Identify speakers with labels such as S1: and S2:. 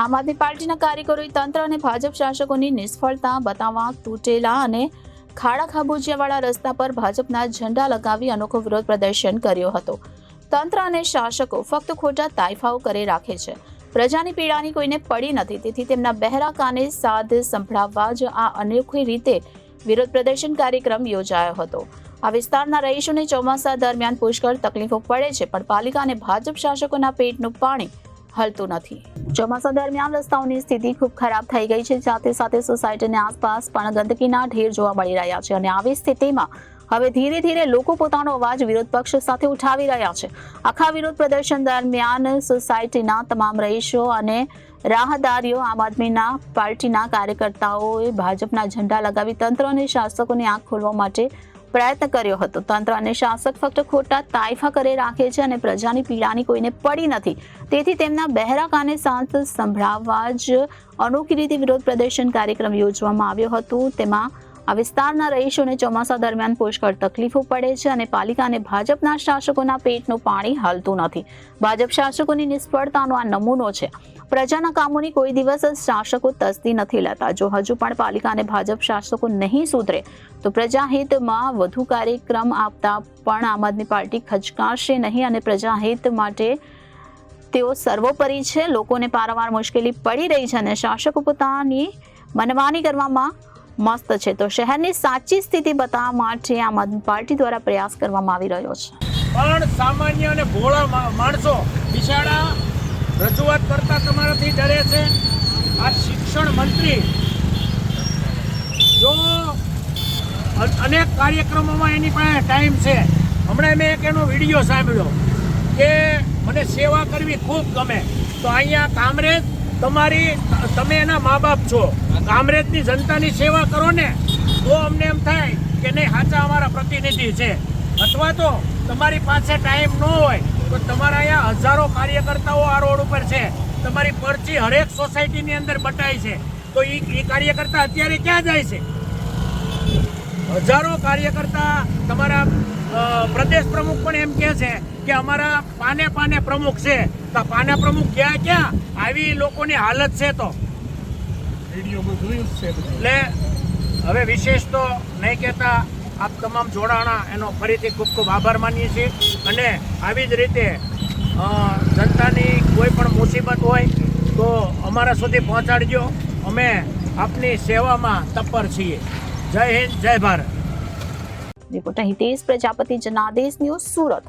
S1: આમ આદમી પાર્ટીના કાર્યકરોએ તંત્ર અને ભાજપ શાસકોની નિષ્ફળતા બતાવવા તૂટેલા અને ખાડા ખાબોચિયાવાળા રસ્તા પર ભાજપના ઝંડા લગાવી અનોખો વિરોધ પ્રદર્શન કર્યો હતો। તંત્ર અને શાસકો ફક્ત ખોટા તાઇફાઓ કરે રાખે છે। પ્રજાની પીડાની કોઈને પડી નથી, તેથી તેમના બહેરા કાને સાદ સંભળાવવા જ આ અનોખી રીતે વિરોધ પ્રદર્શન કાર્યક્રમ યોજાયો હતો। આ વિસ્તારના રહીશોને ચોમાસા દરમિયાન પુષ્કળ તકલીફો પડે છે, પણ પાલિકા અને ભાજપ શાસકોના પેટનું પાણી હલતું નથી। ચોમાસા દરમિયાન રસ્તાઓની સ્થિતિ ખૂબ ખરાબ થઈ ગઈ છે। સાથે સાથે સોસાયટીની આસપાસ પણ ગંદકીના ઢેર જોવા મળી રહ્યા છે અને આવી સ્થિતિમાં હવે ધીરે ધીરે લોકો પોતાનો અવાજ વિરોધ પક્ષ સાથે ઉઠાવી રહ્યા છે। આખા વિરોધ પ્રદર્શન દરમિયાન સોસાયટીના તમામ રહીશો અને રાહદારીઓ આમ આદમી પાર્ટીના કાર્યકર્તાઓએ ભાજપના ઝંડા લગાવી તંત્ર અને શાસકોની આંખ ખોલવા માટે પ્રયત્ન કર્યો હતો। તંત્ર અને શાસક ફક્ત ખોટા તાઇફા કરે રાખે છે અને પ્રજાની પીડાની કોઈને પડી નથી, તેથી તેમના બહેરા કાને સાથ સંભળાવવા જ અનોખી રીતે વિરોધ પ્રદર્શન કાર્યક્રમ યોજવામાં આવ્યો હતો। તેમાં આ વિસ્તારના રહીશોને ચોમાસા દરમિયાન પુષ્કળ તકલીફો પડે છે અને પાલિકા અને ભાજપના શાસકોના પેટનું પાણી હલતું નથી। ભાજપ શાસકોની નિષ્ફળતાનો આ નમૂનો છે। પ્રજાના કામોની કોઈ દિવસ શાસકો તસ્દી નથી લેતા। જો હજુ પણ પાલિકા અને ભાજપ શાસકો નહીં સુધરે તો પ્રજાહિતમાં વધુ કાર્યક્રમ આપતા પણ આમ આદમી પાર્ટી ખચકાશે નહીં અને પ્રજાહિત માટે તેઓ સર્વોપરી છે। લોકોને પારાવાર મુશ્કેલી પડી રહી છે અને શાસકો પોતાની મનમાની કરવામાં મસ્ત છે, તો શહેરની સાચી સ્થિતિ બતાવવા માટે આમ આદમી પાર્ટી દ્વારા પ્રયાસ કરવામાં આવી રહ્યો છે।
S2: પણ સામાન્ય અને ભોળા માણસો બિચારા રજૂઆત કરતા તમારાથી ડરે છે। આ શિક્ષણ મંત્રી જો અનેક કાર્યક્રમોમાં એની પાસે ટાઈમ છે। હમણાં મેં એક એનો વિડીયો સાંભળ્યો કે મને સેવા કરવી ખૂબ ગમે, તો અહીંયા કામરેજ તમે એના મા બાપ છો, કામરેજની જનતાની સેવા કરો ને તો અમને એમ થાય કે નહીં સાચા અમારા પ્રતિનિધિ છે। અથવા તો તમારી પાસે ટાઈમ ન હોય તો તમારા અહીંયા હજારો કાર્યકર્તાઓ આ રોડ ઉપર છે, તમારી પરચી હરેક સોસાયટીની અંદર બટાઈ છે, તો એ કાર્યકર્તા અત્યારે ક્યાં જાય છે? હજારો કાર્યકર્તા તમારા પ્રદેશ પ્રમુખ પણ એમ કહે છે કે અમારા પાને પ્રમુખ છે, તો પાને પ્રમુખ ક્યાં આવી લોકોની હાલત છે। તો વિડીયોમાં જોયું છે। એટલે હવે વિશેષ તો નહીં કહેતા, આપ તમામ જોડાણા એનો ફરીથી ખૂબ ખૂબ આભાર માનીએ છીએ અને આવી જ રીતે જનતાની કોઈ પણ મુસીબત હોય તો અમારા સુધી પહોંચાડજો। અમે આપની સેવામાં તત્પર છીએ। જય હિન્દ, જય ભારત।
S1: Reporter Hitesh Prajapati, Janadesh news, Surat.